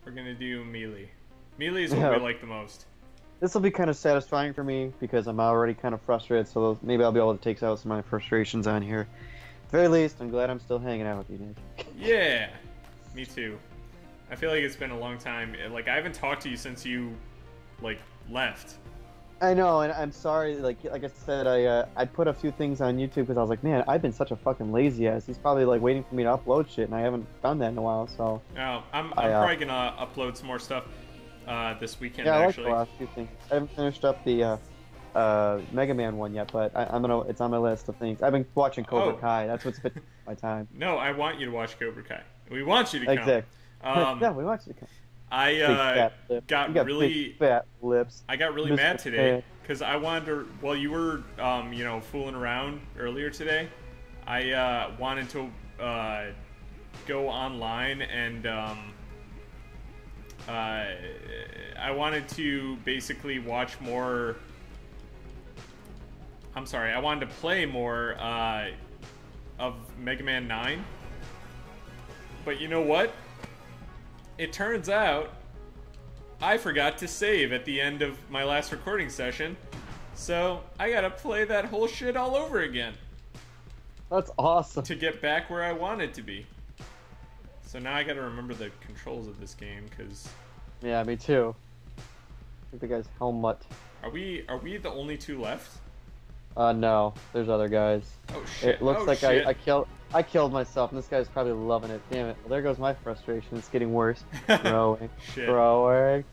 we're gonna do melee. Melee is what we like the most. This will be kind of satisfying for me because I'm already kind of frustrated, so maybe I'll be able to take out some of my frustrations on here. At the very least, I'm glad I'm still hanging out with you, Nick. Yeah, me too. I feel like it's been a long time. Like, I haven't talked to you since you, like, left. I know, and I'm sorry. Like I said, I put a few things on YouTube because I was like, man, I've been such a fucking lazy ass. He's probably like waiting for me to upload shit, and I haven't done that in a while. So Oh, I'm probably gonna upload some more stuff this weekend. yeah, I like actually. the last few things. I haven't finished up the Mega Man one yet, but I'm gonna. It's on my list of things. I've been watching Cobra Kai. That's what's been my time. No, I want you to watch Cobra Kai. We want you to come. Exactly. Yeah, we watch it. I got really fat lips. I got really mad today because I wanted to. While you were, you know, fooling around earlier today, I wanted to go online and I wanted to basically watch more. I'm sorry, I wanted to play more of Mega Man 9. But you know what? It turns out I forgot to save at the end of my last recording session, so I gotta play that whole shit all over again. That's awesome. To get back where I wanted to be. So now I gotta remember the controls of this game, because... Yeah, me too. I think the guy's helmet. Are we the only two left? No, there's other guys. Oh shit. It looks like shit. I killed myself, and this guy's probably loving it. Damn it. Well, there goes my frustration. It's getting worse. Growing. Shit. Growing.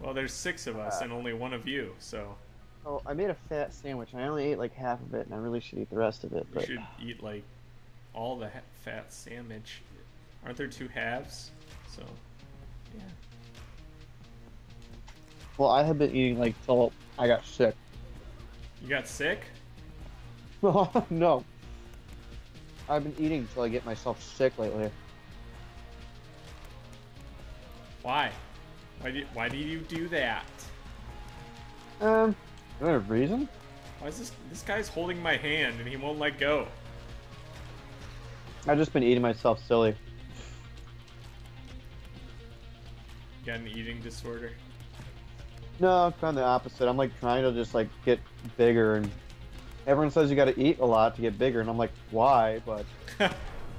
Well, there's 6 of us and only 1 of you, so... Oh, I made a fat sandwich. I only ate like half of it, and I really should eat the rest of it. We but... should eat, like, all the fat sandwich. Aren't there 2 halves? So, yeah. Well, I have been eating like till I got sick. You got sick? No. I've been eating till I get myself sick lately. Why? Why do you do that? Is there a reason? Why is this guy's holding my hand and he won't let go? I've just been eating myself silly. You got an eating disorder? No, kind of the opposite. I'm like trying to just like get bigger, and everyone says you got to eat a lot to get bigger, and I'm like, why? But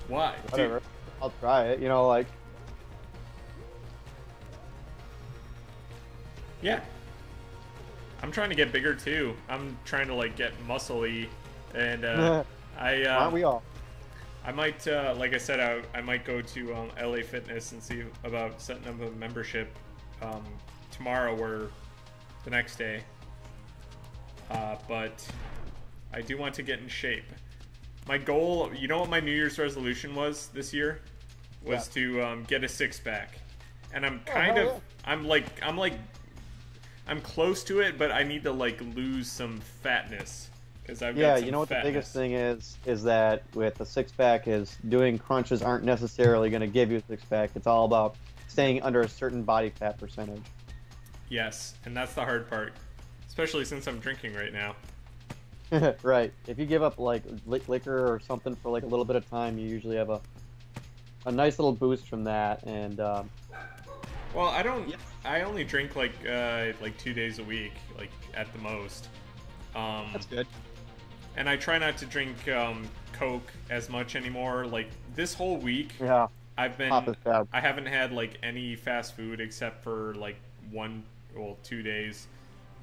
why? whatever. Dude. I'll try it. You know, like. Yeah. I'm trying to get bigger too. I'm trying to like get muscly, and Aren't we all? I might, like I said, I might go to LA Fitness and see about setting up a membership tomorrow or the next day. But I do want to get in shape. My goal, you know what my New Year's resolution was this year? Was to get a 6-pack. And I'm kind of, yeah. I'm close to it, but I need to like lose some fatness. Yeah, you know what the biggest thing is that with the 6-pack is doing crunches aren't necessarily going to give you a 6-pack. It's all about staying under a certain body fat percentage. Yes, and that's the hard part, especially since I'm drinking right now. Right. If you give up like liquor or something for like a little bit of time, you usually have a nice little boost from that. And well, I don't. Yes. I only drink like 2 days a week, like at the most. That's good. And I try not to drink Coke as much anymore. Like this whole week, yeah, I haven't had like any fast food except for like 2 days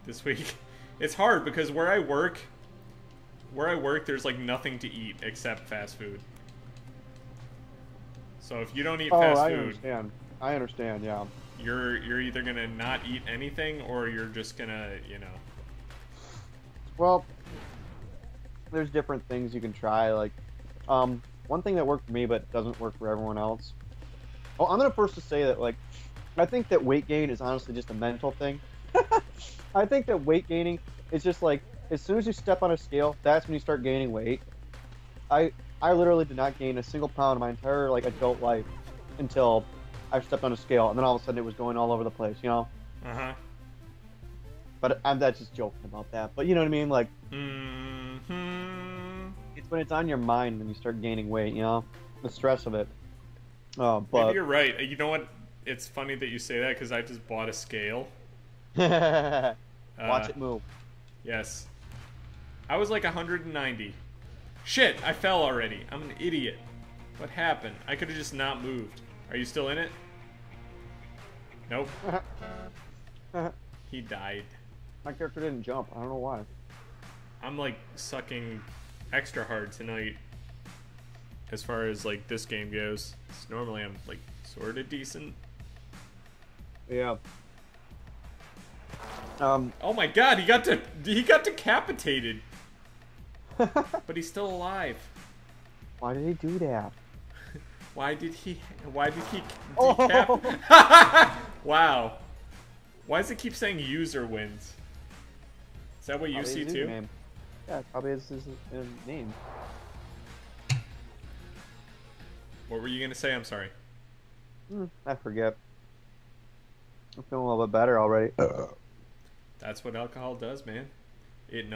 this week. It's hard because where I work, there's like nothing to eat except fast food. So if you don't eat fast food, I understand. Yeah. You're either gonna not eat anything or you're just gonna, you know. Well, there's different things you can try. Like, one thing that worked for me but doesn't work for everyone else. Oh, I'm gonna first to say that like, I think that weight gain is honestly just a mental thing. I think that weight gaining is just like as soon as you step on a scale, that's when you start gaining weight. I literally did not gain a single pound in my entire like adult life until I stepped on a scale, and then all of a sudden it was going all over the place, you know. But I'm that's just joking about that. But you know what I mean, like. It's when it's on your mind when you start gaining weight, you know, the stress of it. But maybe you're right. You know what? it's funny that you say that because I just bought a scale. Watch it move. Yes. I was like 190. Shit, I fell already. I'm an idiot. What happened? I could have just not moved. Are you still in it? Nope. He died. My character didn't jump. I don't know why. I'm like sucking extra hard tonight as far as like this game goes. So normally I'm like sort of decent. Yeah. Oh my god, he got decapitated. But he's still alive. Why did he do that? Why did he Oh. decap? Wow. Why does it keep saying user wins? Is that what you Probably see his too? username. Yeah, probably his name. What were you gonna say? I'm sorry. I forget. I'm feeling a little bit better already. That's what alcohol does, man. It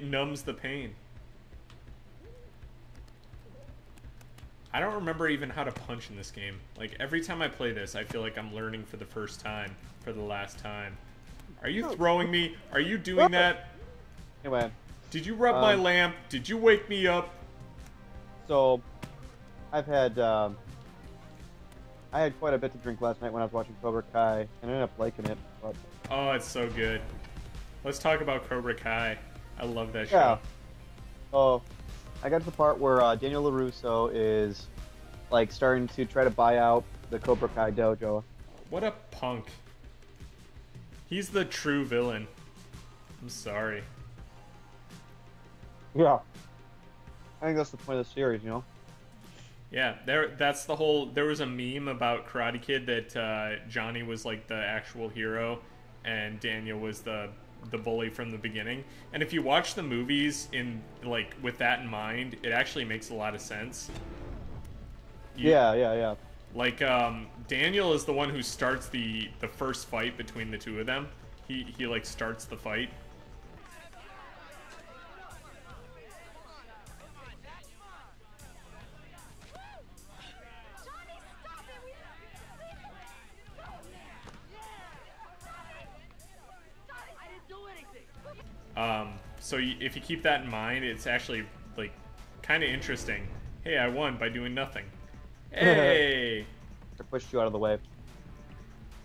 numbs the pain. I don't remember even how to punch in this game. Like, every time I play this, I feel like I'm learning for the first time, for the last time. Are you throwing me? Are you doing that? Anyway. Did you rub my lamp? Did you wake me up? So, I've had, I had quite a bit to drink last night when I was watching Cobra Kai, and I ended up liking it, but... Oh, it's so good. Let's talk about Cobra Kai. I love that show. Yeah. Oh, I got to the part where Daniel LaRusso is, like, starting to try to buy out the Cobra Kai dojo. What a punk. He's the true villain. I'm sorry. Yeah. I think that's the point of the series, you know? Yeah, that's the whole... There was a meme about Karate Kid that Johnny was, like, the actual hero, and Daniel was the bully from the beginning. And if you watch the movies in, like, with that in mind, it actually makes a lot of sense. Yeah. Like, Daniel is the one who starts the first fight between the two of them. He like, starts the fight. So if you keep that in mind, it's actually, like, kind of interesting. Hey, I won by doing nothing. Hey! I pushed you out of the way.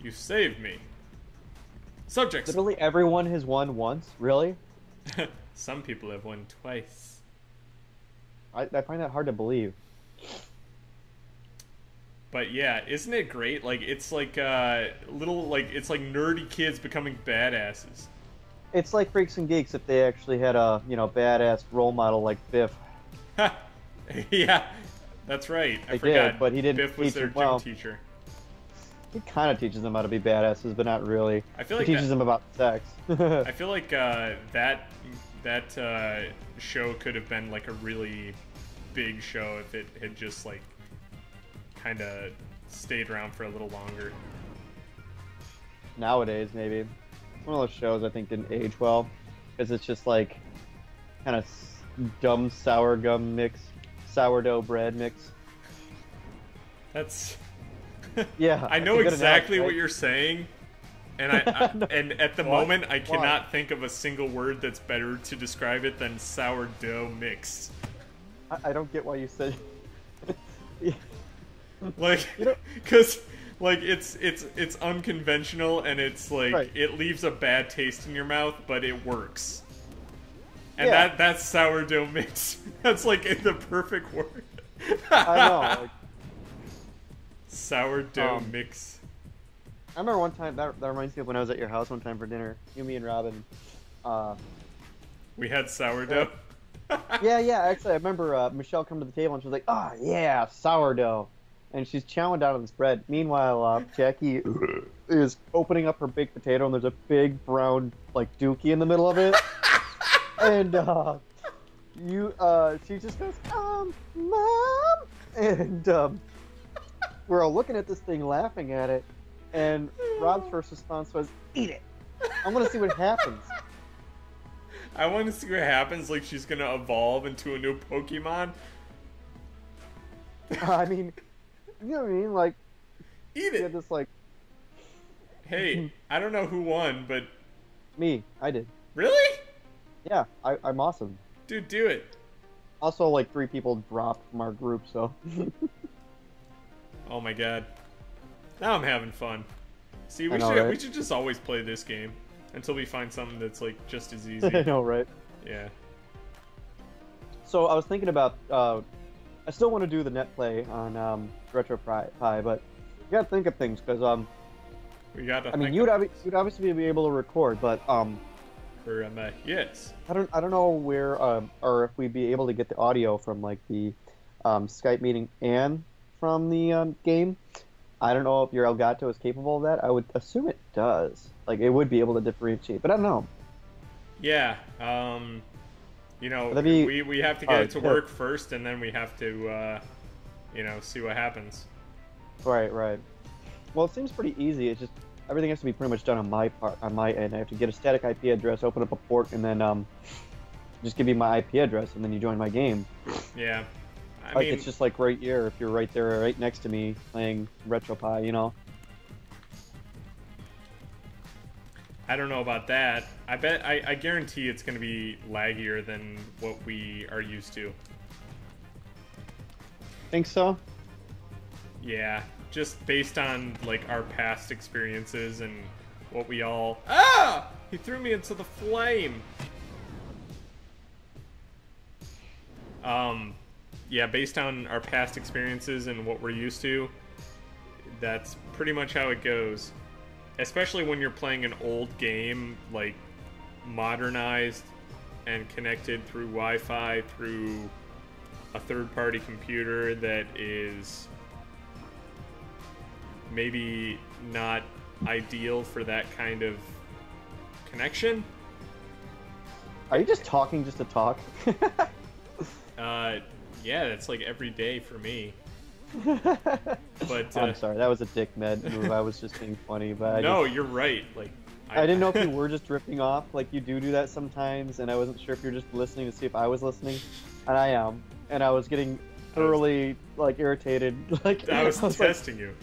You saved me. Subjects. Literally everyone has won once? Really? Some people have won twice. I find that hard to believe. But yeah, isn't it great? Like, it's like little, like, it's like nerdy kids becoming badasses. It's like Freaks and Geeks if they actually had a, you know, badass role model like Biff. Yeah, that's right. I They forgot. did, but he didn't Biff was teach their them well. gym teacher. He kind of teaches them how to be badasses, but not really. I feel he like teaches them about sex. I feel like that show could have been like a really big show if it had just like kind of stayed around for a little longer. Nowadays, maybe. It's one of those shows I think didn't age well, because it's just like kind of dumb sourdough bread mix. That's... Yeah. I know that's a good exactly analogy, what right? you're saying, and I No. and at the What? moment I Why? cannot think of a single word that's better to describe it than sourdough mix. I don't get why you said. Like, You know- because like it's unconventional and it's like Right. it leaves a bad taste in your mouth, but it works. And Yeah. that's sourdough mix. That's like the perfect word. I know. Like, Sourdough mix. I remember one time that reminds me of when I was at your house one time for dinner. You, me, and Robin. We had sourdough. Yeah. Actually, I remember Michelle come to the table and she was like, "Oh yeah, sourdough," and she's chowing down on this bread. Meanwhile, Jackie is opening up her baked potato and there's a big brown like dookie in the middle of it, and she just goes, Mom, and we're all looking at this thing, laughing at it, and Rob's first response was, "Eat it. I want to see what happens." I want to see what happens. Like she's gonna evolve into a new Pokemon. I mean, you know what I mean? Like, Eat she had it. this like Hey, I don't know who won, but Me, I did. really? Yeah, I'm awesome. Dude, do it. Also, like 3 people dropped from our group, so. Oh my god. Now I'm having fun. See, I know, right? we should just always play this game until we find something that's like just as easy. I know, right? Yeah. So I was thinking about. I still want to do the net play on RetroPie, but you gotta think of things because We got to I mean think you'd of you'd obviously be able to record, but for yes. I don't know where or if we'd be able to get the audio from like the Skype meeting and from the game. I don't know if your Elgato is capable of that. I would assume it does. Like it would be able to differentiate, but I don't know. Yeah. You know, That'd be we have to get it to yeah. work first, and then we have to, you know, see what happens. Right, right. Well, it seems pretty easy. It's just everything has to be pretty much done on my end. I have to get a static IP address, open up a port, and then just give you my IP address, and then you join my game. Yeah. I Like mean, it's just like right here, if you're right there, right next to me, playing RetroPie, you know. I don't know about that. I guarantee it's going to be laggier than what we are used to. Think so? Yeah, just based on like our past experiences and what we all. Ah! He threw me into the flame. Yeah, based on our past experiences and what we're used to, that's pretty much how it goes. Especially when you're playing an old game, like modernized and connected through Wi-Fi through a third-party computer that is maybe not ideal for that kind of connection. Are you just talking just to talk? Yeah, that's like every day for me. But I'm sorry, that was a dick move. I was just being funny, but no, you're right. Like I didn't know if you were just drifting off, like you do that sometimes, and I wasn't sure if you're just listening to see if I was listening, and I am, and I was getting thoroughly like irritated. Like I was testing like, you.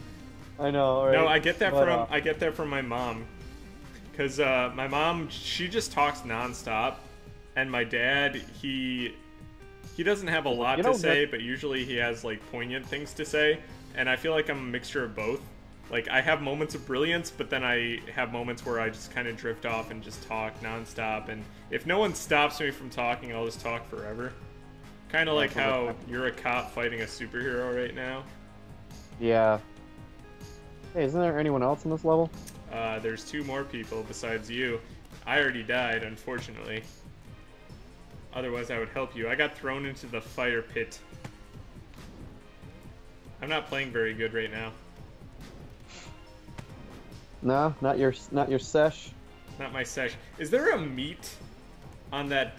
I know. Right? No, I get that But, I get that from my mom, because my mom, she just talks nonstop, and my dad, he doesn't have a lot to say, but usually he has like poignant things to say, and I feel like I'm a mixture of both. Like I have moments of brilliance, but then I have moments where I just kind of drift off and just talk nonstop, and if no one stops me from talking, I'll just talk forever. Kind of like how you're a cop fighting a superhero right now. Yeah. Hey, isn't there anyone else in this level? There's 2 more people besides you. I already died, unfortunately. Otherwise, I would help you. I got thrown into the fire pit. I'm not playing very good right now. No, not your sesh. Not my sesh. Is there a meat on that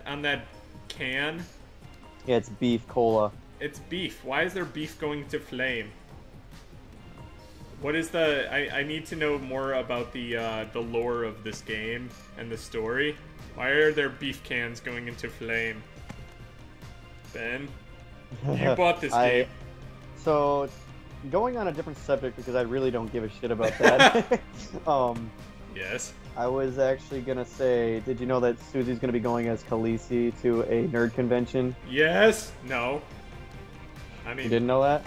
can? Yeah, it's beef cola. It's beef. Why is there beef going to flame? What is the? I need to know more about the lore of this game and the story. Why are there beef cans going into flame? Ben, you bought this game. So, going on a different subject because I really don't give a shit about that. Yes. I was actually gonna say, did you know that Susie's gonna be going as Khaleesi to a nerd convention? Yes. No. I mean, You didn't know that?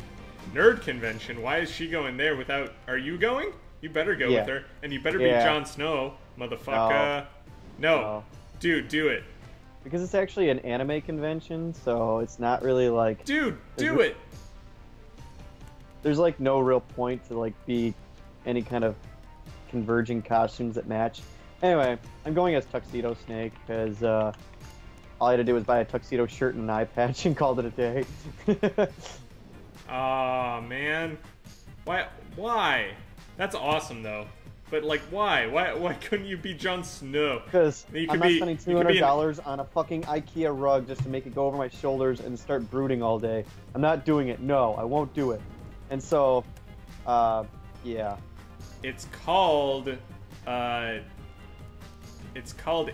nerd convention. Why is she going there without? Are you going? You better go Yeah. with her, and you better be Yeah. Jon Snow, motherfucker. No. No. Dude, do it. Because it's actually an anime convention, so it's not really like Dude, do it. there's like no real point to like be any kind of converging costumes that match. Anyway, I'm going as Tuxedo Snake because all I had to do was buy a tuxedo shirt and an eye patch and called it a day. Aw, man. Why? That's awesome though. But like, why? Why couldn't you be Jon Snow? Because You I'm could not spending you could be $200 on a fucking IKEA rug just to make it go over my shoulders and start brooding all day. I'm not doing it. No, I won't do it. And so, yeah. It's called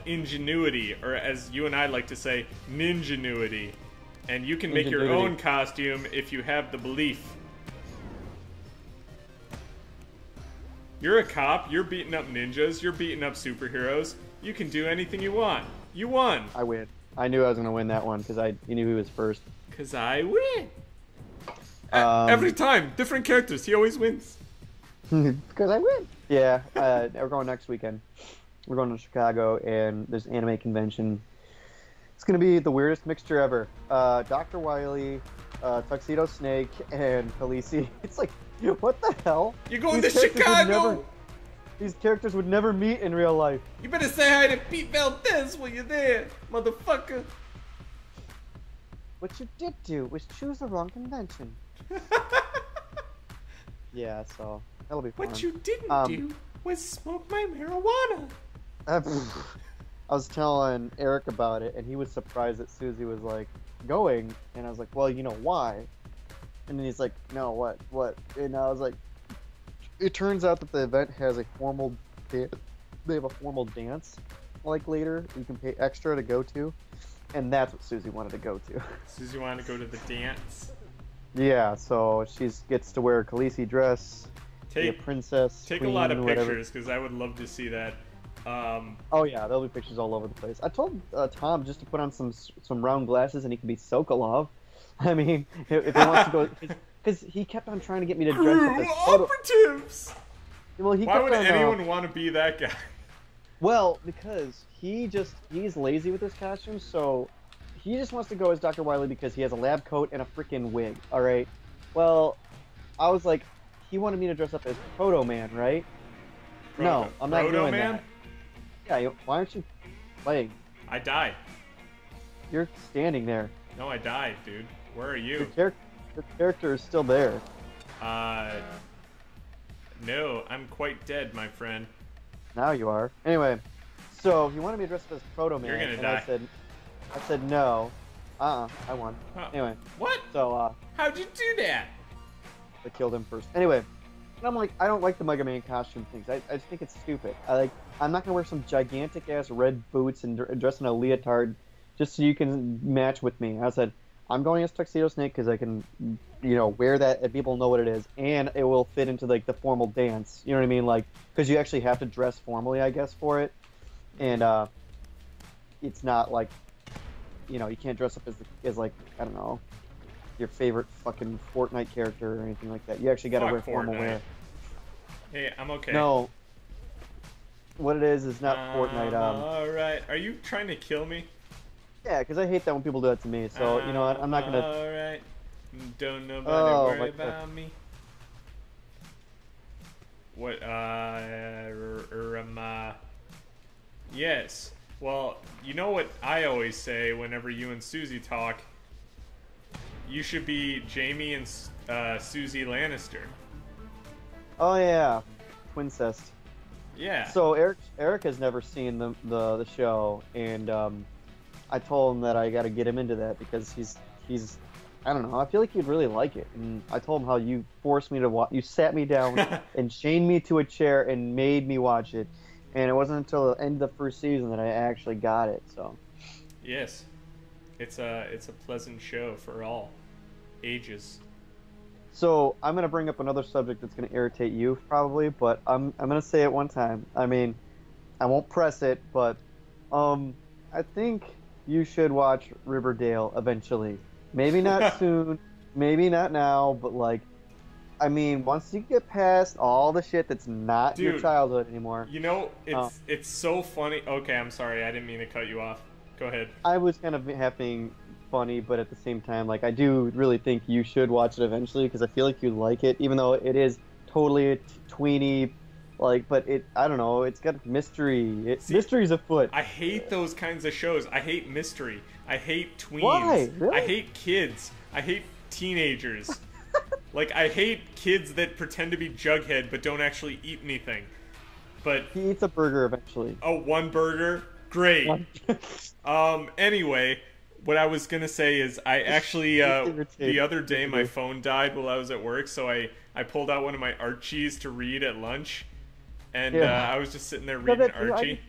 ingenuity, or as you and I like to say, ningenuity. And you can make your Ingenuity. own costume if you have the belief. You're a cop. You're beating up ninjas. You're beating up superheroes. You can do anything you want. You won. I win. I knew I was gonna win that one because you knew who was first. Cause I win. Every time, different characters. He always wins. Because I win. Yeah, we're going next weekend. We're going to Chicago, and there's an anime convention. It's gonna be the weirdest mixture ever. Dr. Wily, Tuxedo Snake, and Khaleesi. It's like, what the hell? You're going These to characters would Chicago. never- These characters would never meet in real life. You better say hi to Pete Valdez while you're there, motherfucker. What you did do was choose the wrong convention. Yeah, so that'll be fun. What you didn't do was smoke my marijuana. I was telling Eric about it, and he was surprised that Susie was like going, and I was like, "Well, you know why?" And then he's like, "No, what?" And I was like, "It turns out that the event has a formal they have a formal dance, like later you can pay extra to go to, and that's what Susie wanted to go to." Susie wanted to go to the dance. Yeah, so she gets to wear a Khaleesi dress, be a princess. Take queen, a lot of whatever. pictures because I would love to see that. Oh yeah, there'll be pictures all over the place. I told Tom just to put on some round glasses and he can be Sokolov. I mean, if he wants to go, because he kept on trying to get me to dress up Crew as photo. operatives. Well, he Why kept would on, anyone want to be that guy? Well, because he's lazy with his costumes, so he just wants to go as Dr. Wily because he has a lab coat and a freaking wig. All right. Well, I was like, he wanted me to dress up as Proto Man, right? No, I'm not doing that. Yeah, why aren't you playing? I died. You're standing there. No, I died, dude. Where are you? Your character is still there. No, I'm quite dead, my friend. Now you are. Anyway, so he wanted me to dress up as Proto Man, You're gonna and die. I said no. I won. Anyway, What? so How'd you do that? I killed him first. Anyway, and I'm like, I don't like the Mega Man costume things. I just think it's stupid. I'm not gonna wear some gigantic ass red boots and dress in a leotard just so you can match with me. I said, I'm going as Tuxedo Snake because I can, wear that and people know what it is, and it will fit into like the formal dance. You know what I mean? Like, because you actually have to dress formally, I guess, for it, and it's not like, you can't dress up as like, I don't know, your favorite fucking Fortnite character or anything like that. You actually got to Fuck wear formal Fortnite. wear. Hey, I'm okay. No. What it is not Fortnite. Alright. Are you trying to kill me? Yeah, because I hate that when people do that to me. So you know what? I'm not gonna. Alright. Don't nobody Oh, worry like that. about me. What? Yes. Well, you know what I always say whenever you and Susie talk? You should be Jamie and Susie Lannister. Oh yeah, Twincest. Yeah. So Eric has never seen the show, and I told him that I got to get him into that because he's I don't know. I feel like he'd really like it, and I told him how you forced me to watch. You sat me down and chained me to a chair and made me watch it, and it wasn't until the end of the first season that I actually got it. So. Yes. It's a pleasant show for all ages. So I'm gonna bring up another subject that's gonna irritate you probably, but I'm gonna say it one time. I mean, I won't press it, but I think you should watch Riverdale eventually. Maybe not soon, maybe not now, but like, I mean, once you get past all the shit that's not your Dude, childhood anymore. You know, it's so funny. Okay, I'm sorry. I didn't mean to cut you off. Go ahead. I was kind of having funny, but at the same time, like, I do really think you should watch it eventually because I feel like you like it, even though it is totally tweeny, like, but I don't know, it's got mystery. Mystery's afoot. I hate those kinds of shows. I hate mystery. I hate tweens. Why? Really? I hate kids. I hate teenagers. Like, I hate kids that pretend to be Jughead but don't actually eat anything. But He eats a burger eventually. oh, one burger? Great. Anyway, what I was gonna say is I actually the other day my phone died while I was at work, so I pulled out one of my Archies to read at lunch, and I was just sitting there reading Archie,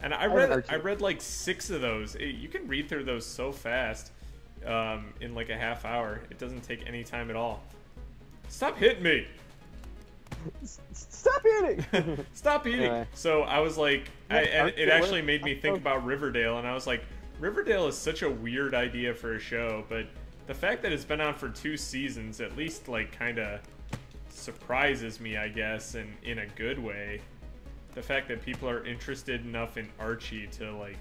and I read like 6 of those. You can read through those so fast in like a half hour. It doesn't take any time at all. Stop hitting me. Stop eating. Stop eating. Anyway. So I was like, and it actually made me think so- about Riverdale, and I was like, Riverdale is such a weird idea for a show, but the fact that it's been on for 2 seasons at least like kind of surprises me, I guess, and in a good way. The fact that people are interested enough in Archie to like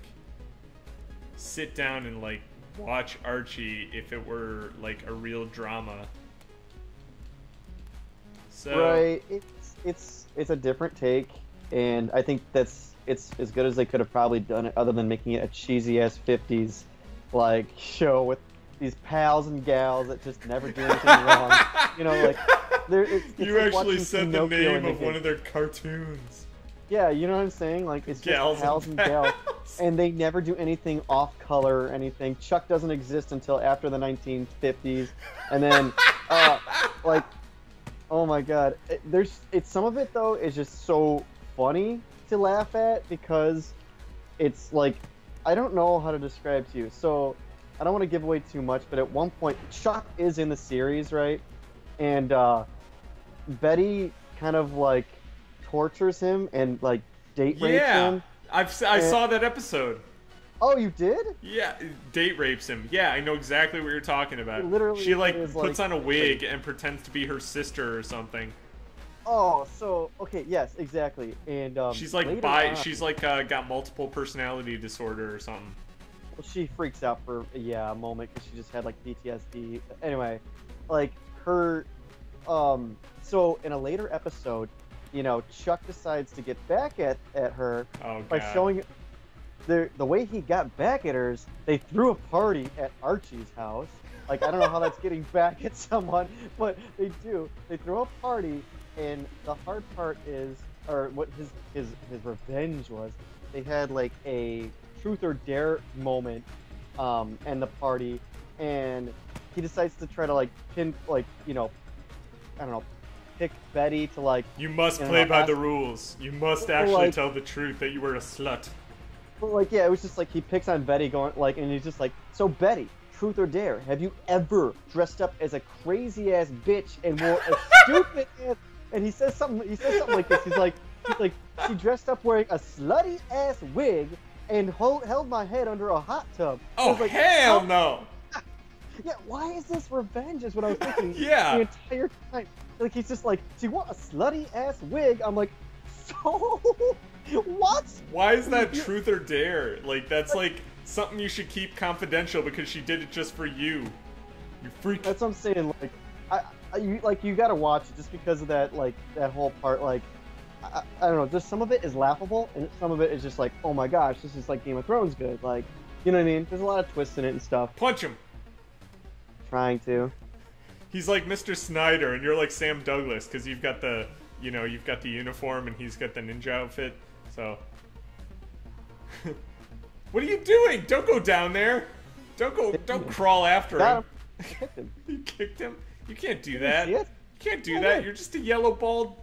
sit down and like watch Archie if it were like a real drama. So Right. It's a different take, and I think it's as good as they could have probably done it, other than making it a cheesy ass 50s like show with these pals and gals that just never do anything wrong. You know, like it's you like actually watching said the Pinocchio name in of one of their cartoons. Yeah, you know what I'm saying? Like, it's Gals just pals and and gals. pals. And they never do anything off color or anything. Chuck doesn't exist until after the 1950s. And then, like, oh my god. Some of it, though, is just so funny to laugh at because it's like, I don't know how to describe to you. So, I don't want to give away too much, but at one point, Chuck is in the series, right? And, Betty kind of, like, tortures him and like date rapes him. I saw that episode. Oh, you did? Yeah, date rapes him. Yeah, I know exactly what you're talking about. Literally, she like is, puts like, on a wig and pretends to be her sister or something. Oh, so okay, yes, exactly. And She's like later on, got multiple personality disorder or something. well, she freaks out for a moment because she just had like PTSD. Anyway, like her, so in a later episode, you know, Chuck decides to get back at her by showing the way he got back at her is they threw a party at Archie's house. Like, I don't know how that's getting back at someone, but they do. They throw a party, and the hard part is, or what his revenge was, they had like a truth or dare moment, and the party, and he decides to try to like pin, like, you know, I don't know, pick Betty to like. You must play by the rules. You must actually tell the truth that you were a slut. But like, yeah, it was just like he picks on Betty, going like, and he's just like, so Betty, truth or dare, have you ever dressed up as a crazy ass bitch and wore a stupid ass? And he says something like this. He's like, she dressed up wearing a slutty ass wig and held my head under a hot tub. Oh, like, hell no! Yeah, why is this revenge? Is what I was thinking. Yeah. The entire time. Like, he's just like, do you want a slutty ass wig? I'm like, so what? Why is that truth or dare? Like, that's like something you should keep confidential because she did it just for you. You freak. That's what I'm saying. Like, you gotta watch it just because of that. Like, that whole part. Like, I don't know. Just some of it is laughable, and some of it is just like, oh my gosh, this is like Game of Thrones good. Like, you know what I mean? There's a lot of twists in it and stuff. Punch him. Trying to. He's like Mr. Snyder, and you're like Sam Douglas because you've got the, you know, you've got the uniform, and he's got the ninja outfit. So, what are you doing? Don't go down there. Don't crawl after him. I kicked him. You kicked him? You can't do that. See You it? can't do that. You're just a yellow bald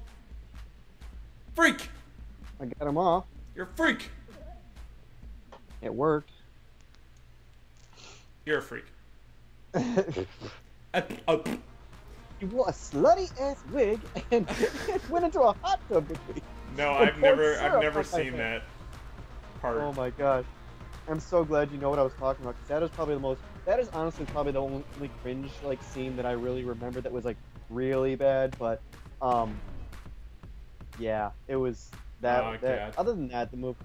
freak. I got him off. You're a freak. It worked. You're a freak. You wore a slutty ass wig and went into a hot tub with me. No, And I've poured never syrup on my seen head. that part. Oh my gosh. I'm so glad you know what I was talking about, because that is honestly probably the only cringe like scene that I really remember that was like really bad, but yeah, it was that, Oh, that God. other than that, the movie,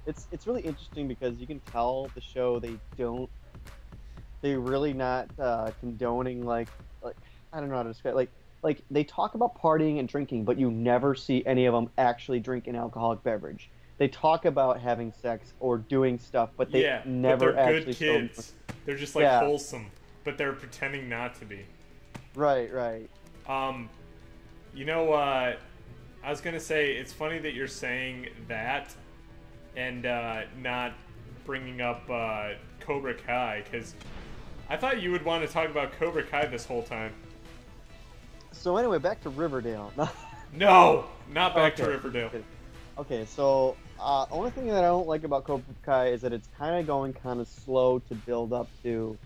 it's really interesting because you can tell the show they're really not condoning like I don't know how to describe like they talk about partying and drinking, but you never see any of them actually drink an alcoholic beverage. They talk about having sex or doing stuff, but they never but they're actually good show them. kids. They're just like Yeah. wholesome, but they're pretending not to be. Right. You know, I was gonna say it's funny that you're saying that, and not bringing up Cobra Kai, because I thought you would want to talk about Cobra Kai this whole time. So anyway, back to Riverdale. No, not back to Okay. Riverdale. Okay, so only thing that I don't like about Cobra Kai is that it's kind of going kind of slow to build up to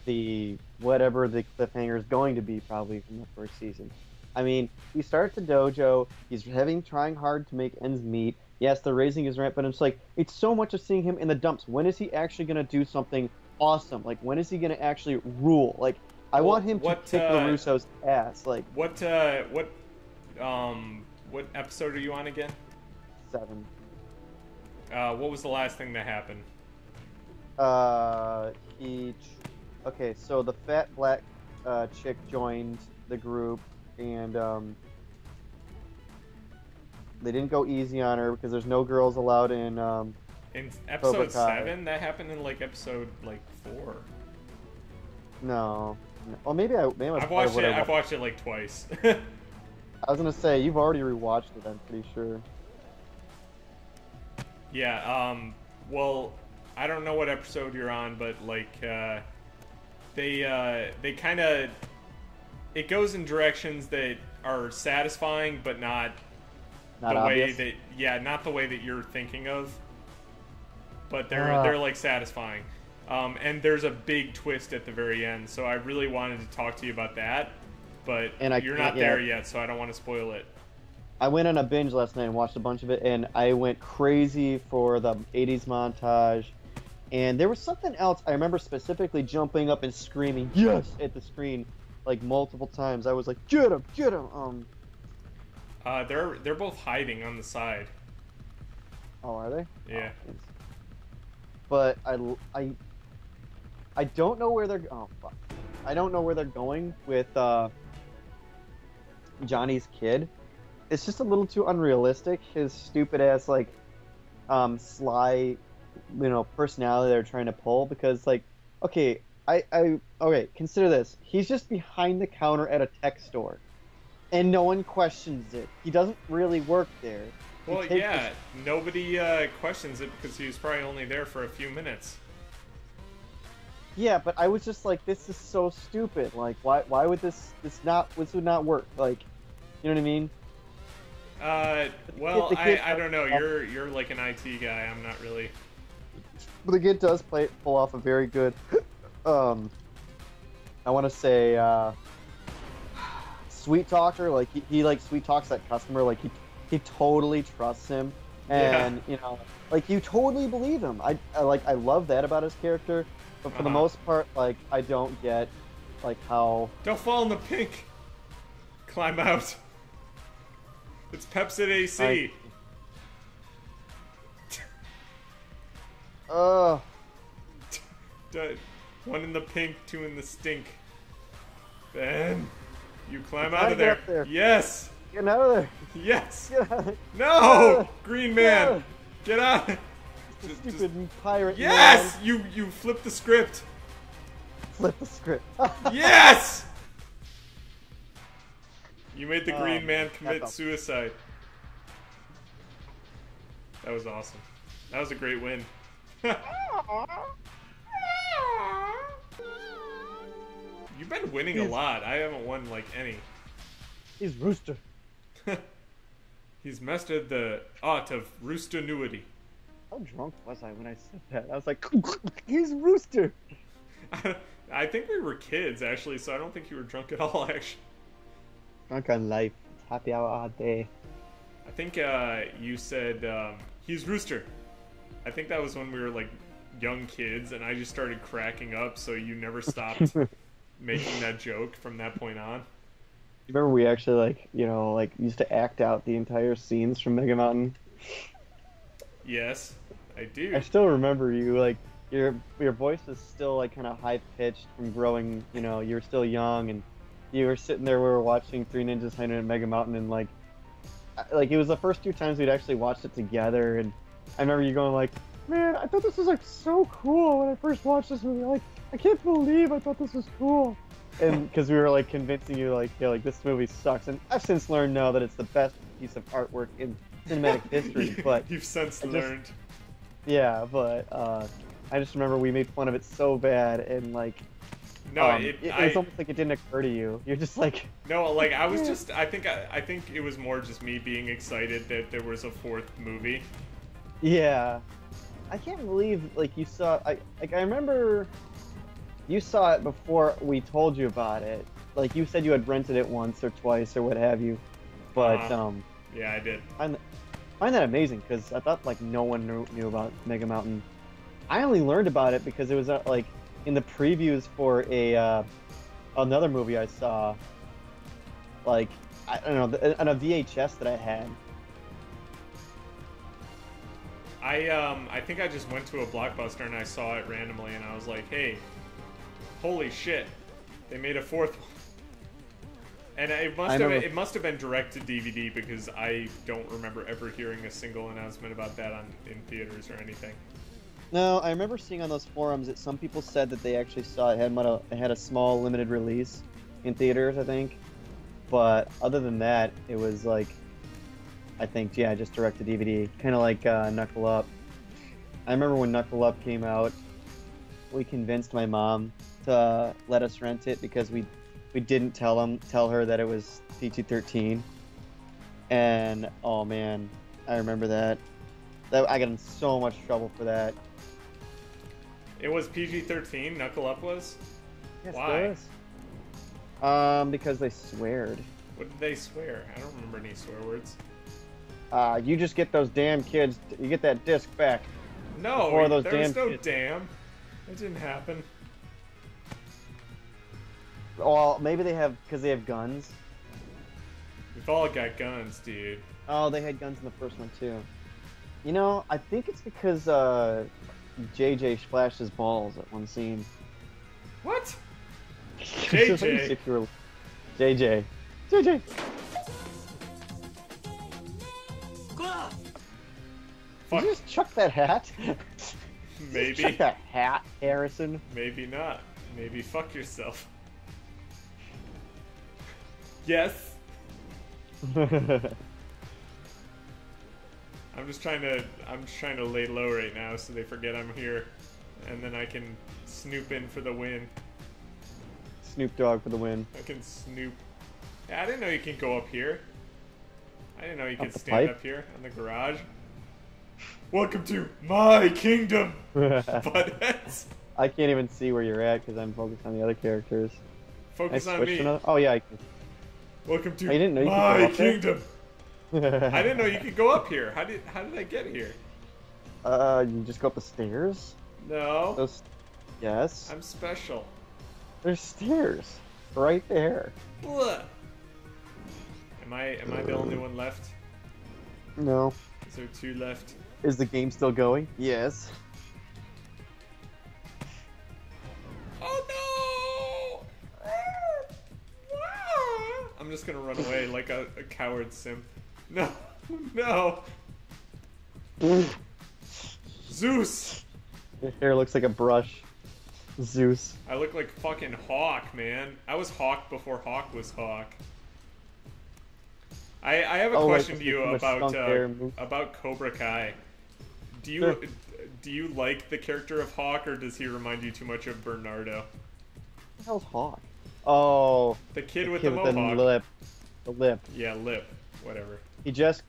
the whatever the cliffhanger is going to be, probably from the first season. I mean, he starts a dojo. He's trying hard to make ends meet. Yes, they're raising his rent, but it's like it's so much of seeing him in the dumps. When is he actually gonna do something awesome? Like, when is he gonna actually rule? Like, I Well, want him to kick LaRusso's ass. Like, what episode are you on again? 7. What was the last thing that happened? Okay, so the fat black chick joined the group, and they didn't go easy on her because there's no girls allowed in. In Cobra episode Kai. 7, that happened in like episode 4. No. Well, maybe I was I've part watched of what it. I I've watched it like twice. I was gonna say you've already rewatched it. I'm pretty sure. Yeah. Well, I don't know what episode you're on, but like, they kind of, it goes in directions that are satisfying, but not Not the obvious. way that not the way that you're thinking of. But they're like satisfying. And there's a big twist at the very end, so I really wanted to talk to you about that, but And I you're can't not there yet. yet, so I don't want to spoil it. I went on a binge last night and watched a bunch of it, and I went crazy for the 80s montage. And there was something else. I remember specifically jumping up and screaming "yes" at the screen like multiple times. I was like, "Get him! Get him!" They're both hiding on the side. Oh, are they? Yeah. Oh, thanks. But I don't know where they're. Oh fuck! I don't know where they're going with Johnny's kid. It's just a little too unrealistic. His stupid ass like sly, personality they're trying to pull. Because like, okay, okay, consider this. He's just behind the counter at a tech store, and no one questions it. He doesn't really work there. He Well, takes yeah, nobody questions it because he was probably only there for a few minutes. Yeah, but I was just like, this is so stupid. Like, why would this would not work? Like, you know what I mean? Well, the kid- I don't know. You're like an IT guy. I'm not really. But the kid does pull off a very good, I want to say, sweet talker. Like he like sweet talks that customer. Like he totally trusts him, and like you totally believe him. I love that about his character. But for the most part, like, I don't get, like, how... Don't fall in the pink. Climb out. It's Pepsi AC. One in the pink, 2 in the stink. Ben, you climb out of there. Up there. Yes. Get out of there. Yes. Get out of there. No, Green Man, get out. Stupid pirate. Yes, man. you flipped the script. Flip the script. Yes. You made the Green Man commit that's suicide. That was awesome. That was a great win. You've been winning a lot. I haven't won like any. He's Rooster. He's mastered the art of roosternuity. How drunk was I when I said that? I was like, he's Rooster. I think we were kids actually, so I don't think you were drunk at all. Actually, Drunk on life. It's happy hour all day. I think you said he's Rooster. I think that was when we were like young kids, and I just started cracking up. So you never stopped making that joke from that point on. You remember we actually used to act out the entire scenes from Mega Mountain? Yes, I do. I still remember you, like, your voice is still, like, kind of high-pitched from growing, you were still young, and you were sitting there, we were watching Three Ninjas Hiding in Mega Mountain, and, like, it was the first 2 times we'd actually watched it together, and I remember you going, like, man, I thought this was, like, so cool when I first watched this movie. Like, I can't believe I thought this was cool. And because we were, like, convincing you, like, yeah, like, this movie sucks. And I've since learned now that it's the best piece of artwork in cinematic history, but... You've since learned. Yeah, but, I just remember we made fun of it so bad, and, like... No, it was almost like it didn't occur to you. You're just like... No, like, I was just... I think it was more just me being excited that there was a 4th movie. Yeah. I can't believe, like, you saw... I remember... You saw it before we told you about it, like you said, you had rented it once or twice or what have you, but Yeah, I did. I find that amazing because I thought like no one knew about Mega Mountain. I only learned about it because it was like in the previews for a another movie I saw, like I don't know, on a VHS that I had. I think I just went to a Blockbuster and I saw it randomly and I was like, hey, holy shit, they made a fourth one. And it must have been direct to DVD because I don't remember ever hearing a single announcement about that in theaters or anything. No, I remember seeing on those forums that some people said that they actually saw it had a small limited release in theaters, I think. But other than that, it was like, I think, yeah, just direct to DVD, kind of like Knuckle Up. I remember when Knuckle Up came out, we convinced my mom to let us rent it because we didn't tell her that it was PG-13. And oh man, I remember that I got in so much trouble for that. It was PG-13, Knuckle Up was? Yes, Why? it was. Because they sweared. What did they swear? I don't remember any swear words. You just get those damn kids, you get that disc back. No, Before those there was damn no kids. damn. That didn't happen. Well, maybe they have, because they have guns. We've all got guns, dude. Oh, they had guns in the first one too. You know, I think it's because JJ splashed his balls at one scene. What? JJ. JJ. JJ. Fuck. Did you just chuck that hat? Maybe. Chuck that hat, Harrison. Maybe not. Maybe fuck yourself. Yes. I'm just trying to lay low right now so they forget I'm here, and then I can snoop in for the win. Snoop Dogg for the win. I can snoop. Yeah, I didn't know you can go up here. I didn't know you could the stand pipe? up here in the garage. Welcome to my kingdom, buttheads. I can't even see where you're at because I'm focused on the other characters. Focus I on switched me. to another. Oh yeah, I can. Welcome to I didn't know you could my go up there? kingdom. I didn't know you could go up here. How did I get here? You just go up the stairs? No. Those... Yes. I'm special. There's stairs. Right there. Blah. Am I the only one left? No. Is there two left? Is the game still going? Yes. Oh no! I'm just gonna run away like a coward simp. No. No. Zeus! Your hair looks like a brush. Zeus. I look like fucking Hawk, man. I was Hawk before Hawk was Hawk. I have a question to you about Cobra Kai. Do you like the character of Hawk, or does he remind you too much of Bernardo? What the hell's Hawk? Oh, The kid with the mohawk. The lip. Yeah, lip. Whatever. He just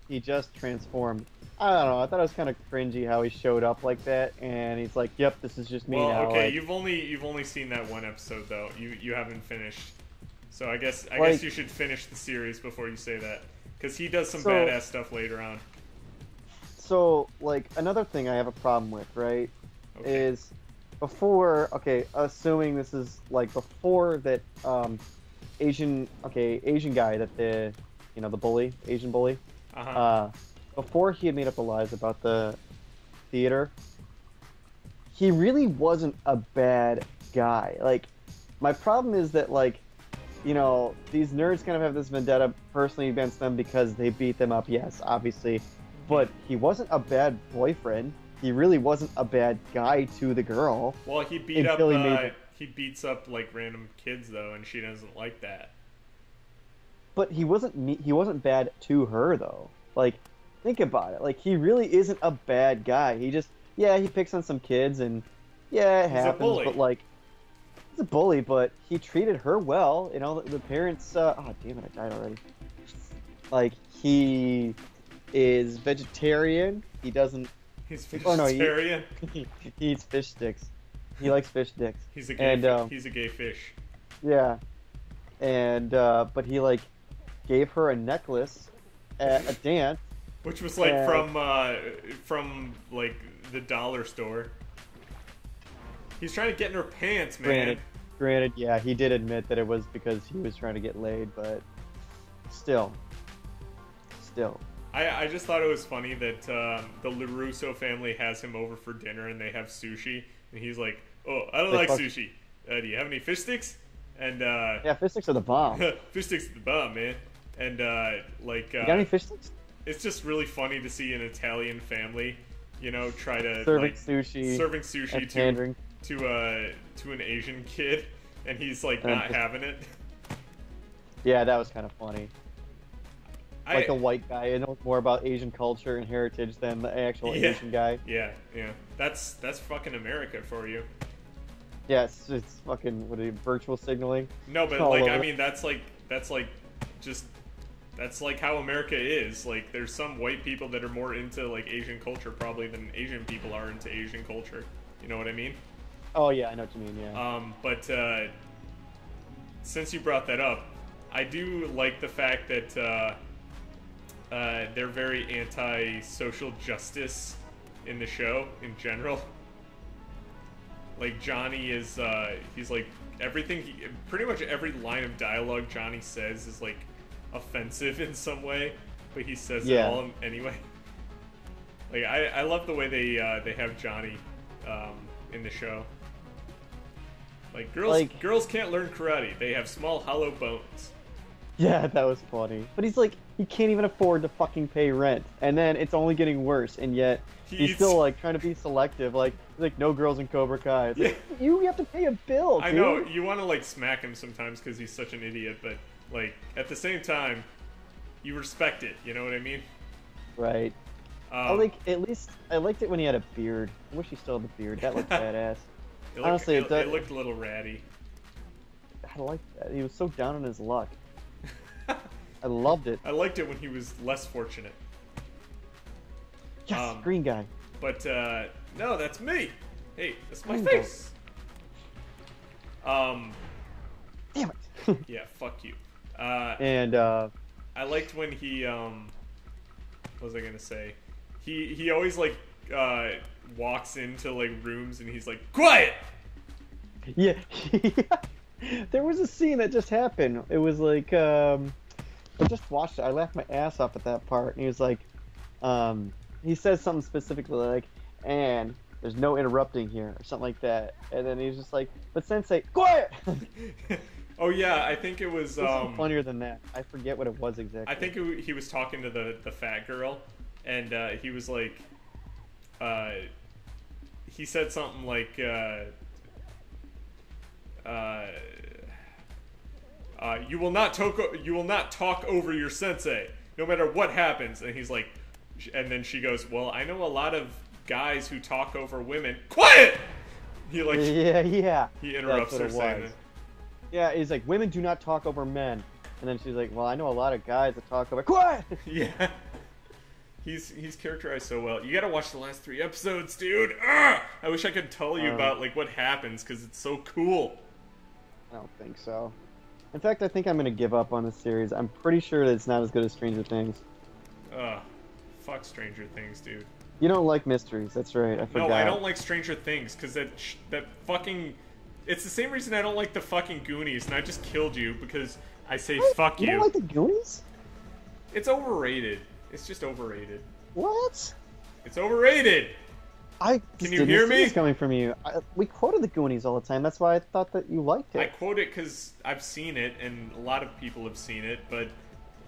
transformed. I don't know. I thought it was kind of cringy how he showed up like that, and he's like, "Yep, this is just me Well, now." okay, like, you've only seen that one episode though. You haven't finished. So I guess Like- you should finish the series before you say that, because he does some So- badass stuff later on. So, like, another thing I have a problem with, right, Okay. is before, okay, assuming this is, like, before that, Asian guy that the bully, Asian bully, Uh-huh. before he had made up the lies about the theater, he really wasn't a bad guy. Like, my problem is that, like, these nerds kind of have this vendetta personally against them because they beat them up, yes, obviously. But he wasn't a bad boyfriend. He really wasn't a bad guy to the girl. Well, he beats up like random kids though, and she doesn't like that. But he wasn't bad to her though. Like, think about it. Like, he really isn't a bad guy. He just, yeah, he picks on some kids and yeah, it He's a happens. bully. But like, he's a bully. But he treated her well. The parents. Oh damn it! I died already. Like, he is vegetarian. He doesn't. He's Oh, no, vegetarian. he eats fish sticks. He likes fish sticks. He's a gay. And He's a gay fish. yeah, and but he like gave her a necklace at a dance. Which was like and- from like the dollar store. He's trying to get in her pants, man. Granted, yeah, he did admit that it was because he was trying to get laid, but still. I just thought it was funny that the LaRusso family has him over for dinner and they have sushi, and he's like, "Oh, I don't like sushi. Do you have any fish sticks?" And yeah, fish sticks are the bomb. fish sticks are the bomb, man. And you got any fish sticks? It's just really funny to see an Italian family, you know, try to serving like, sushi to an Asian kid, and he's like not having it. Yeah, that was kind of funny. Like a white guy knows more about Asian culture and heritage than the actual Asian guy. Yeah. That's fucking America for you. Yeah, it's fucking virtual signaling. No, but like I mean that's like how America is. Like there's some white people that are more into like Asian culture probably than Asian people are into Asian culture. You know what I mean? Oh yeah, I know what you mean, yeah. But since you brought that up, I do like the fact that they're very anti-social justice in the show in general. Like Johnny is, he's like pretty much every line of dialogue Johnny says is like offensive in some way, but he says it all anyway. Like I love the way they have Johnny in the show. Like girls can't learn karate. They have small hollow bones. Yeah, that was funny. But he's like, he can't even afford to fucking pay rent, and then it's only getting worse, and yet he's still like trying to be selective. Like, he's like, no girls in Cobra Kai. It's like, you have to pay a bill, dude. I know you want to like smack him sometimes because he's such an idiot, but like at the same time, you respect it. You know what I mean? Right. I liked it when he had a beard. I wish he still had the beard. That looked badass. Honestly, it looked a little ratty. I liked that. He was so down on his luck. I loved it. I liked it when he was less fortunate. Yes, green guy. But no, that's me. Hey, that's my face. Damn it. Yeah, fuck you. And I liked when he what was I gonna say? He always like walks into like rooms and he's like, quiet. Yeah. There was a scene that just happened. It was like I just watched it. I laughed my ass off at that part. And he was like, he says something specifically like, and there's no interrupting here, or something like that. And then he's just like, but Sensei, quiet! Oh yeah, I think it was funnier than that. I forget what it was exactly. I think he was talking to the fat girl, and he was like, he said something like, you will not talk over your sensei, no matter what happens. And he's like, and then she goes, well, I know a lot of guys who talk over women. Quiet! He like, yeah. He interrupts her saying that. Yeah, he's like, women do not talk over men. And then she's like, well, I know a lot of guys that talk over. Quiet! Yeah. He's characterized so well. You gotta watch the last 3 episodes, dude. Ugh! I wish I could tell you about like what happens because it's so cool. I don't think so. In fact, I think I'm gonna give up on this series. I'm pretty sure that it's not as good as Stranger Things. Fuck Stranger Things, dude. You don't like mysteries, that's right. I forgot. No, I don't like Stranger Things because that fucking. It's the same reason I don't like the fucking Goonies, and I just killed you because I say fuck you. You don't like the Goonies? It's overrated. It's just overrated. What? It's overrated. Can you hear me? It's coming from you. We quoted the Goonies all the time. That's why I thought that you liked it. I quote it because I've seen it, and a lot of people have seen it. But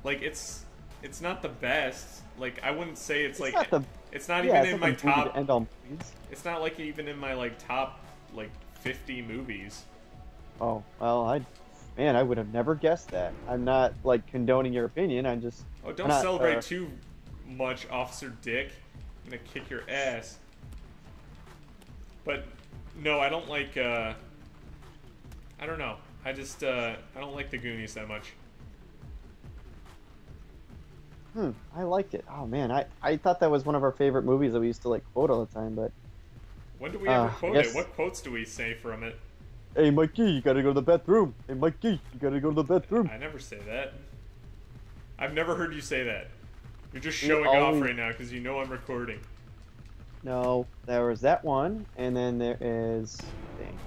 like, it's not the best. Like, I wouldn't say it's like it's not even in my top. It's not like even in my like top like 50 movies. Oh well, I would have never guessed that. I'm not like condoning your opinion. I'm just. Oh, don't celebrate too much, Officer Dick. I'm gonna kick your ass. But no, I don't like. I don't know. I just I don't like the Goonies that much. I liked it. Oh man, I thought that was one of our favorite movies that we used to like quote all the time. But when do we ever quote it? What quotes do we say from it? Hey, Mikey, you gotta go to the bathroom. Hey, Mikey, you gotta go to the bathroom. I never say that. I've never heard you say that. You're just You showing off always- right now because you know I'm recording. No, there was that one, and then there is. Dang.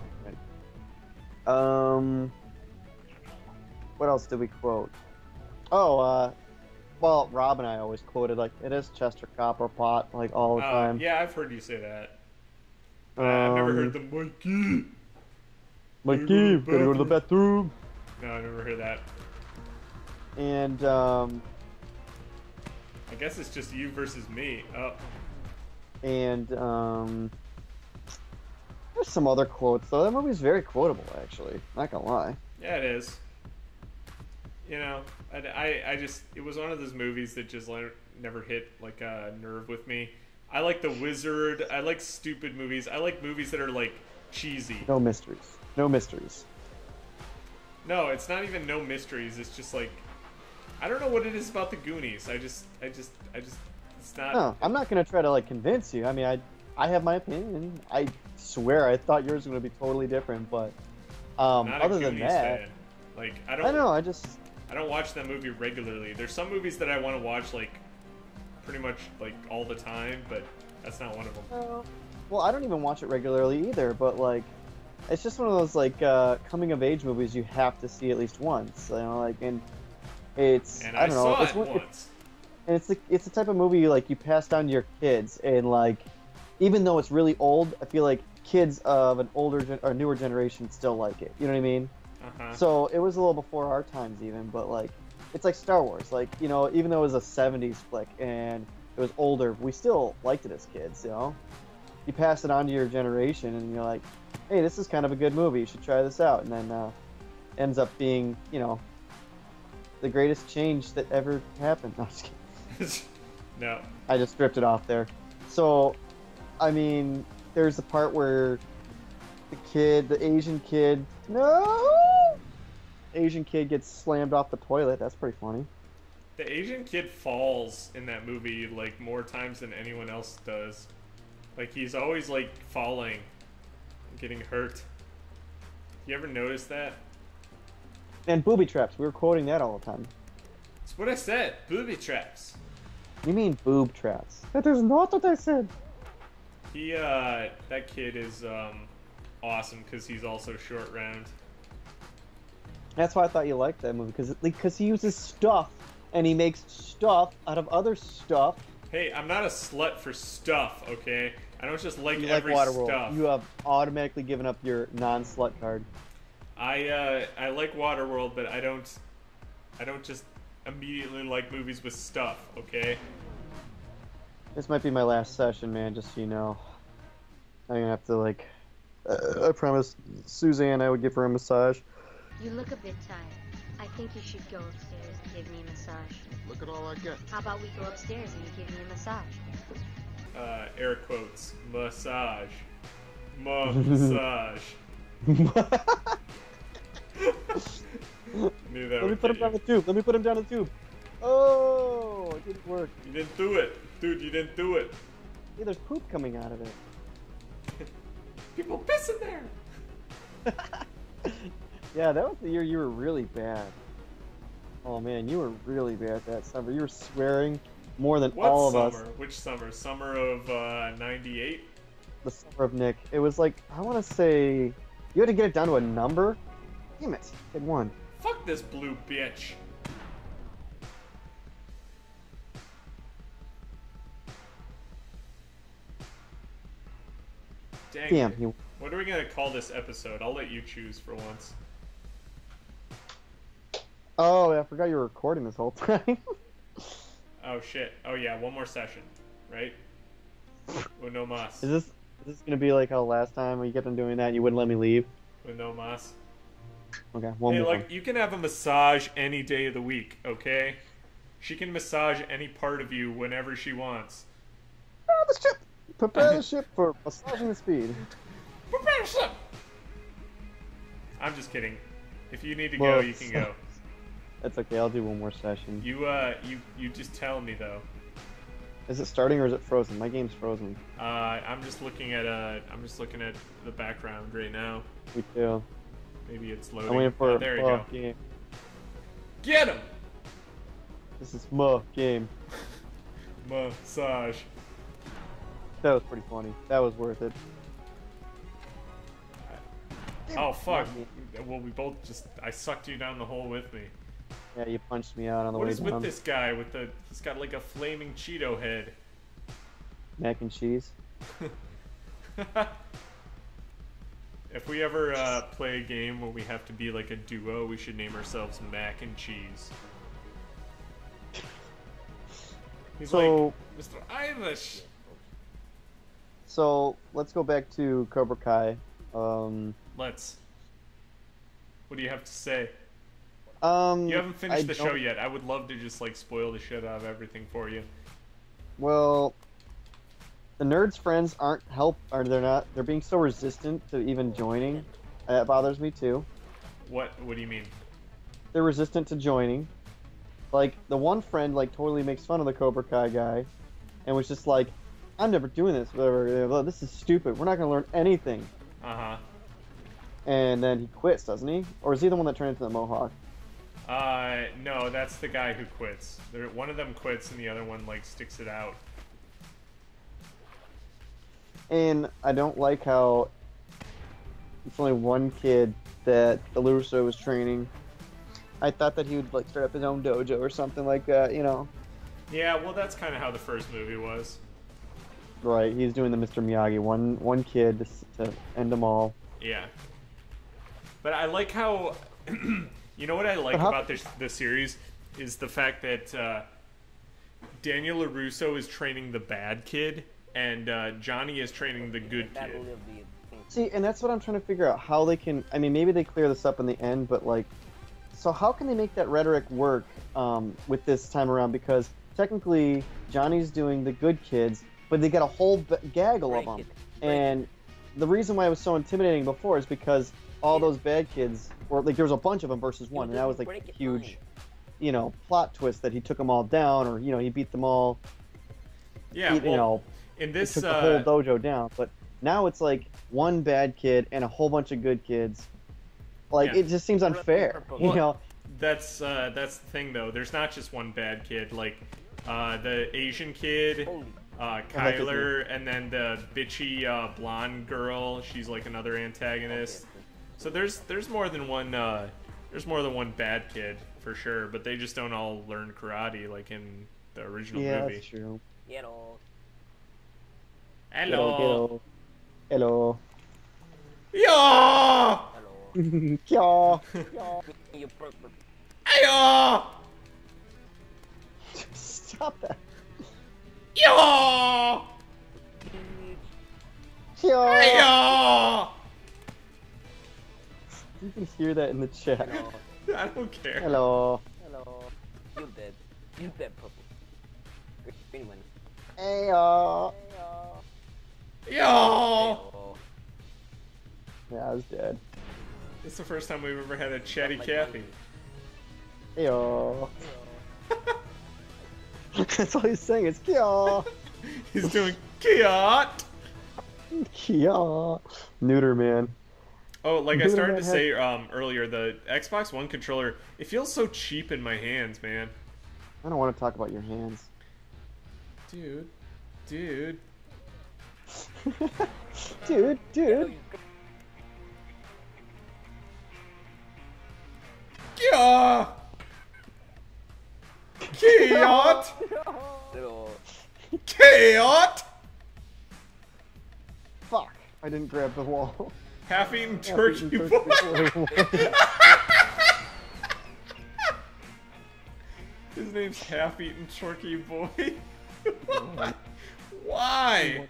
What else did we quote? Oh, well, Rob and I always quoted like it is Chester Copperpot like all the time. Yeah, I've heard you say that. I've never heard the Mikey. Mikey, you gotta go to the bathroom. No, I never heard that. And I guess it's just you versus me. Oh, and there's some other quotes though. That movie's very quotable, actually. Not gonna lie. yeah, it is. You know, I just it was one of those movies that just never hit like a nerve with me. I like The Wizard. I like stupid movies. I like movies that are like cheesy. No mysteries. No mysteries. No, it's not even no mysteries. It's just like I don't know what it is about the Goonies. I just it's not. No, I'm not gonna try to like convince you. I mean, I have my opinion. I swear, I thought yours was gonna be totally different, but Not other a than Goonies that, fan. Like I I don't know. I don't watch that movie regularly. There's some movies that I want to watch like pretty much like all the time, but that's not one of them. Well, I don't even watch it regularly either. But like, it's just one of those like coming of age movies you have to see at least once. You know, like, and it's And I don't know. saw It's it one- once. and it's the type of movie you like you pass down to your kids, and like even though it's really old, I feel like kids of an or newer generation still like it. You know what I mean? Uh-huh. So it was a little before our times even, but like it's like Star Wars. Like, you know, even though it was a 70s flick and it was older, we still liked it as kids, you know? You pass it on to your generation and you're like, hey, this is kind of a good movie, you should try this out. And then ends up being, you know, the greatest change that ever happened. No, I'm just kidding. No. I just stripped it off there. So, I mean, there's the part where the Asian kid, Asian kid gets slammed off the toilet. That's pretty funny. The Asian kid falls in that movie like more times than anyone else does. Like he's always like falling and getting hurt. You ever notice that? And booby traps. We were quoting that all the time. That's what I said. Booby traps. You mean boob traps? That is not what I said. That kid is awesome because he's also short round. That's why I thought you liked that movie, because he uses stuff and he makes stuff out of other stuff. Hey, I'm not a slut for stuff, okay? I don't just like You like every Waterworld. stuff. You have automatically given up your non-slut card. I like Waterworld, but I don't just immediately like movies with stuff, okay? This might be my last session, man. Just so you know, I'm gonna have to like. I promised Suzanne I would give her a massage. You look a bit tired. I think you should go upstairs and give me a massage. Look at all I get. How about we go upstairs and you give me a massage? Air quotes, massage. Massage. Knew that Let me would put him get down you. the tube. Let me put him down the tube. Oh, it didn't work. You didn't do it. Dude, you didn't do it. Hey, there's poop coming out of it. People piss in there. Yeah, that was the year you were really bad. Oh man, you were really bad that summer. You were swearing more than What all summer? of us. Which summer? Summer of 98? The summer of Nick. It was like, I want to say, you had to get it down to a number? Damn it, it won. Fuck this blue bitch. Dang. Damn, you. What are we gonna call this episode? I'll let you choose for once. Oh, I forgot you were recording this whole time. Oh shit. Oh yeah, one more session, right? Uno mas. Is this gonna be like how last time we kept on doing that and you wouldn't let me leave? Uno mas. Okay, one Hey, more. like, you can have a massage any day of the week, okay? She can massage any part of you whenever she wants. Prepare the ship! Prepare the ship for massaging the speed. Prepare yourself! I'm just kidding. If you need to Well, go, you can go. That's okay, I'll do one more session. You just tell me though. Is it starting or is it frozen? My game's frozen. I'm just looking at the background right now. Me too. Maybe it's I'm loading. waiting for Oh, there you go. game. Get him! This is game. Massage. That was pretty funny. That was worth it. Oh, fuck. Well, we both just... I sucked you down the hole with me. Yeah, you punched me out on the What way is down. with this guy with the... He's got like a flaming Cheeto head. Mac and cheese. If we ever play a game where we have to be like a duo, we should name ourselves Mac and Cheese. He's So- like, Mr. Irish! So let's go back to Cobra Kai. Let's. What do you have to say? You You haven't finished the show yet. I would love to just like spoil the shit out of everything for you. Well, the nerds' friends aren't they're not. They're being so resistant to even joining. That bothers me too. What do you mean? They're resistant to joining. Like the one friend, like totally makes fun of the Cobra Kai guy, and was just like, "I'm never doing this. Whatever. This is stupid. We're not gonna learn anything." Uh-huh. And then he quits, doesn't he? Or is he the one that turned into the Mohawk? No, that's the guy who quits. One of them quits and the other one like sticks it out. And I don't like how it's only one kid that the LaRusso was training. I thought that he would like start up his own dojo or something like that, you know. Yeah, well, that's kind of how the first movie was. Right, he's doing the Mr. Miyagi, one kid to end them all. Yeah. But I like how, you know what I like about this series is the fact that Daniel LaRusso is training the bad kid and Johnny is training the good kid. See, and that's what I'm trying to figure out, how they can, I mean, maybe they clear this up in the end, but like, so how can they make that rhetoric work with this time around? Because technically, Johnny's doing the good kids, but they got a whole gaggle of them. And the reason why it was so intimidating before is because all those bad kids, or like there was a bunch of them versus one, and that was like a huge, you know, plot twist that he took them all down, or you know, he beat them all. Yeah, you know, in he this took the whole dojo down. But now it's like one bad kid and a whole bunch of good kids. Like Yeah. it just seems unfair, you Well, know. that's the thing though. There's not just one bad kid. Like the Asian kid, Kyler, and then the bitchy blonde girl. She's like another antagonist. So there's more than one bad kid for sure. But they just don't all learn karate like in the original Yeah, movie. that's true. Hello. Hello. Hello. Yo. Hello. You purple. Ayo. Stop that. Yo. Hello. Ayo. You can hear that in the chat. Hello. I don't care. Hello. Hello. You dead. You dead, purple. Green one. Heyo. Yo. Oh. Yeah, I was dead. It's the first time we've ever had a chatty Cathy. Heyo. That's all he's saying is Kia. He's doing Kiat. Kia. Neuter man. Oh, like I Dude, started that to say earlier, the Xbox One controller, it feels so cheap in my hands, man. I don't want to talk about your hands. Dude. Dude. Kia! Kiat! Hello. Kiat! Fuck. I didn't grab the wall. Half-eaten turkey boy. His name's Half-eaten turkey boy. Why?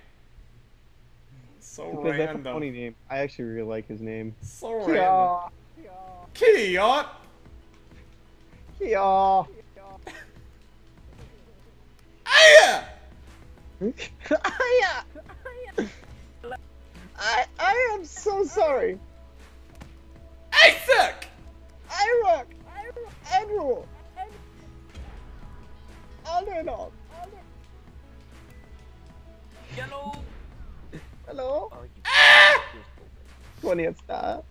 So Because that's a random. funny name. I actually really like his name. So random. Kiat! Kia. Aya! I am so sorry. Isaac! Iraq. Admiral. Underdog. Hello. Hello. Are you? Ah! ¿Cómo está?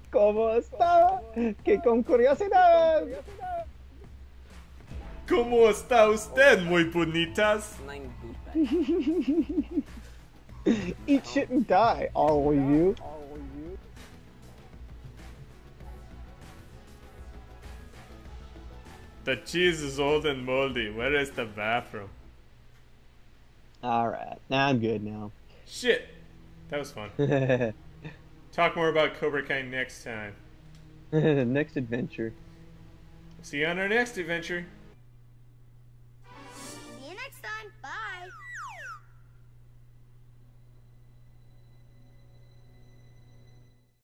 ¿Cómo está? ¡Qué con curiosidad! ¿Cómo está usted, muy bonitas? Nine douchebags. Eat shit and die, all of you. The cheese is old and moldy. Where is the bathroom? Alright, now I'm good now. Shit. That was fun. Talk more about Cobra Kai next time. Next adventure. See you on our next adventure.